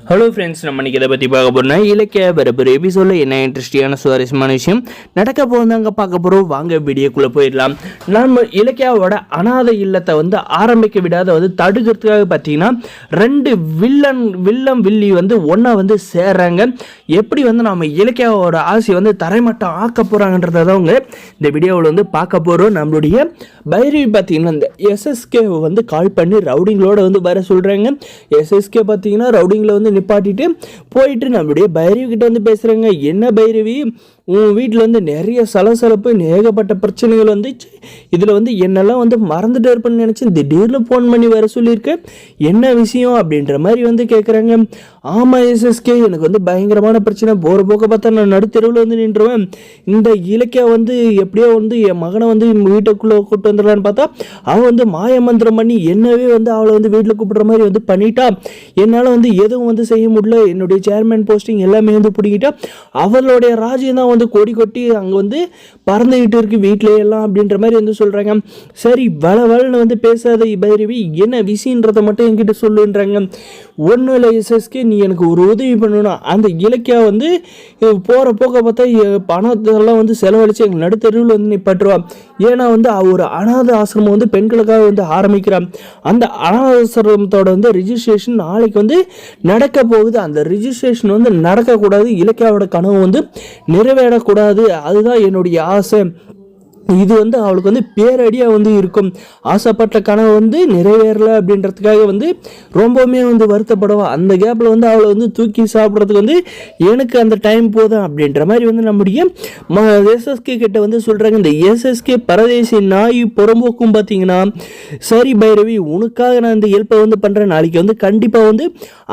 Hello friends, நம்ம இன்றைக்கி இதை பற்றி பார்க்க போகிறோம்னா இலக்கிய வரப்போகிற எபிசோடில் என்ன இன்ட்ரெஸ்டிங்கான சுவாரஸ்யமான விஷயம் நடக்க போகிறதாங்க பார்க்க போகிறோம். வாங்க வீடியோக்குள்ளே போயிடலாம். நம்ம இலக்கியாவோட அனாதை இல்லத்தை வந்து ஆரம்பிக்க விடாத வந்து தடுக்கிறதுக்காக பார்த்தீங்கன்னா ரெண்டு வில்லி வந்து ஒன்றா வந்து சேர்றாங்க. எப்படி வந்து நம்ம இலக்கியாவோட ஆசையை வந்து தரைமட்டம் ஆக்க போகிறாங்கன்றத தான் அவங்க இந்த வீடியோவில் வந்து பார்க்க போகிறோம். நம்மளுடைய பைரவி பார்த்தீங்கன்னா இந்த எஸ்எஸ்கே வந்து கால் பண்ணி ரவுடிங்களோட வந்து வர சொல்கிறாங்க. எஸ்எஸ்கே பார்த்தீங்கன்னா ரவுடிங்கில் வந்து நிப்பாட்டிட்டு போயிட்டு நம்மளுடைய பைரவி கிட்ட வந்து பேசுகிறாங்க. என்ன பைரவி, உன் வீட்டில் வந்து நிறைய சலசலப்பு, ஏகப்பட்ட பிரச்சனைகள் வந்துச்சு. இதில் வந்து என்னெல்லாம் வந்து மறந்துட்டு இருப்பேன்னு நினச்சி திடீர்னு ஃபோன் பண்ணி வர சொல்லியிருக்கேன். என்ன விஷயம் அப்படின்ற மாதிரி வந்து கேட்குறாங்க. ஆமாம் எஸ்எஸ்கே, எனக்கு வந்து பயங்கரமான பிரச்சனை. போகிற போக்க பார்த்தா நான் நடுத்தெருவில் வந்து நின்றுவேன். இந்த இலக்கியா வந்து எப்படியோ வந்து என் மகனை வந்து வீட்டுக்குள்ளே கூப்பிட்டு வந்துடலான்னு பார்த்தா அவன் வந்து மாயமந்திரம் பண்ணி என்னவே வந்து அவளை வந்து வீட்டில் கூப்பிடுற மாதிரி வந்து பண்ணிட்டா. என்னால் வந்து எதுவும் வந்து செய்ய முடியல. என்னுடைய சேர்மேன் போஸ்டிங் எல்லாமே வந்து பிடிக்கிட்டா. அவளுடைய ராஜ்யம் தான் வந்து கொடி கொட்டி அங்கே வந்து பறந்துகிட்டு இருக்கு வீட்டிலே எல்லாம் அப்படின்ற மாதிரி வந்து சொல்கிறாங்க. சரி, வளன்னு வந்து பேசாத பைரவி, என்ன விஷயன்றதை மட்டும் என்கிட்ட சொல்லுன்றாங்க. ஒன்றும் இல்லை எஸ்எஸ்கே, நீ எனக்கு ஒரு உதவி பண்ணணும். அந்த இலக்கியா வந்து போகிற போக்க பார்த்தா பணத்தெல்லாம் வந்து செலவழித்து எங்கள் நடுத்தருவில் வந்து நிப்பாட்டுருவா. ஏன்னா வந்து ஒரு அனாத ஆசிரமம் வந்து பெண்களுக்காக வந்து ஆரம்பிக்கிறான். அந்த அனாத ஆசிரமத்தோட வந்து ரிஜிஸ்ட்ரேஷன் நாளைக்கு வந்து நடக்க போகுது. அந்த ரிஜிஸ்ட்ரேஷன் வந்து நடக்கக்கூடாது, இலக்கியாவோட கனவு வந்து நிறைவேறக்கூடாது. அதுதான் என்னுடைய ஆசை. இது வந்து அவளுக்கு வந்து பேரடியாக வந்து இருக்கும். ஆசைப்பட்ட கனவு வந்து நிறைவேறலை அப்படின்றதுக்காக வந்து ரொம்பவுமே வந்து வருத்தப்படுவாள். அந்த கேப்பில் வந்து அவளை வந்து தூக்கி சாப்பிட்றதுக்கு வந்து எனக்கு அந்த டைம் போதும் அப்படின்ற மாதிரி வந்து நம்முடைய எஸ்எஸ்கே கிட்ட வந்து சொல்கிறாங்க. இந்த எஸ்எஸ்கே பரதேசி நாய் புறம்போக்கும் பார்த்தீங்கன்னா, சரி பைரவி, உனக்காக நான் இந்த ஹெல்ப்பை வந்து பண்ணுறேன். நாளைக்கு வந்து கண்டிப்பாக வந்து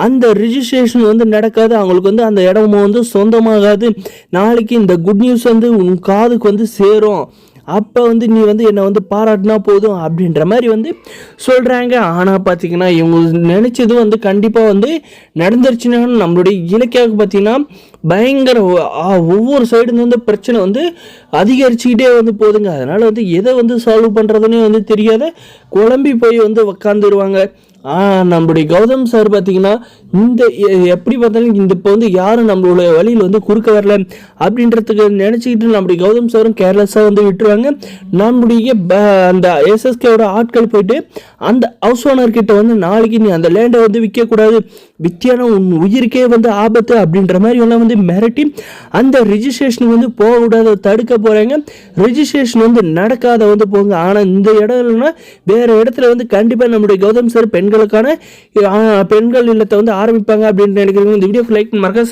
அந்த ரிஜிஸ்ட்ரேஷன் வந்து நடக்காது. அவங்களுக்கு வந்து அந்த இடமும் வந்து சொந்தமாகாது. நாளைக்கு இந்த குட் நியூஸ் வந்து உன் காதுக்கு வந்து சேரும். அப்போ வந்து நீ வந்து என்னை வந்து பாராட்டினா போதும் அப்படின்ற மாதிரி வந்து சொல்கிறாங்க. ஆனால் பார்த்தீங்கன்னா இவங்க நினச்சதும் வந்து கண்டிப்பாக வந்து நடந்துருச்சுன்னா நம்மளுடைய இலக்கியாவுக்கு பார்த்தீங்கன்னா பயங்கர ஒவ்வொரு சைடு வந்து பிரச்சனை வந்து அதிகரிச்சுக்கிட்டே வந்து போதுங்க. அதனால் வந்து எதை வந்து சால்வ் பண்ணுறதுன்னே வந்து தெரியாத குழம்பி போய் வந்து உக்காந்துருவாங்க. நம்மளுடைய கௌதம் சார் பார்த்தீங்கன்னா இந்த எப்படி பார்த்தாலும் இந்த இப்போ வந்து யாரும் நம்மளுடைய வழியில் வந்து குறுக்க வரல அப்படின்றதுக்கு நினச்சிக்கிட்டு நம்முடைய கௌதம் சாரும் கேர்லெஸ்ஸாக வந்து விட்டுருவாங்க. நம்முடைய அந்த எஸ்எஸ்கேவோட ஆட்கள் போயிட்டு அந்த ஹவுஸ் ஓனர் கிட்ட வந்து நாளைக்கு நீ அந்த லேண்டை வந்து விற்கக்கூடாது, வித்தியான உன் உயிருக்கே வந்து ஆபத்து அப்படின்ற மாதிரி எல்லாம் வந்து மிரட்டி அந்த ரிஜிஸ்ட்ரேஷன் வந்து போகக்கூடாது தடுக்க போகிறாங்க. ரிஜிஸ்ட்ரேஷன் வந்து நடக்காத வந்து போங்க. ஆனால் இந்த இடம் இல்லைன்னா வேறு இடத்துல வந்து கண்டிப்பாக நம்முடைய கௌதம் சார் பெண்களுக்கான பெண்கள் இல்லத்தை வந்து ஆரம்பிப்பாங்க அப்படின்னு நினைக்கிறவங்க இந்த வீடியோக்கு லைக் மறக்க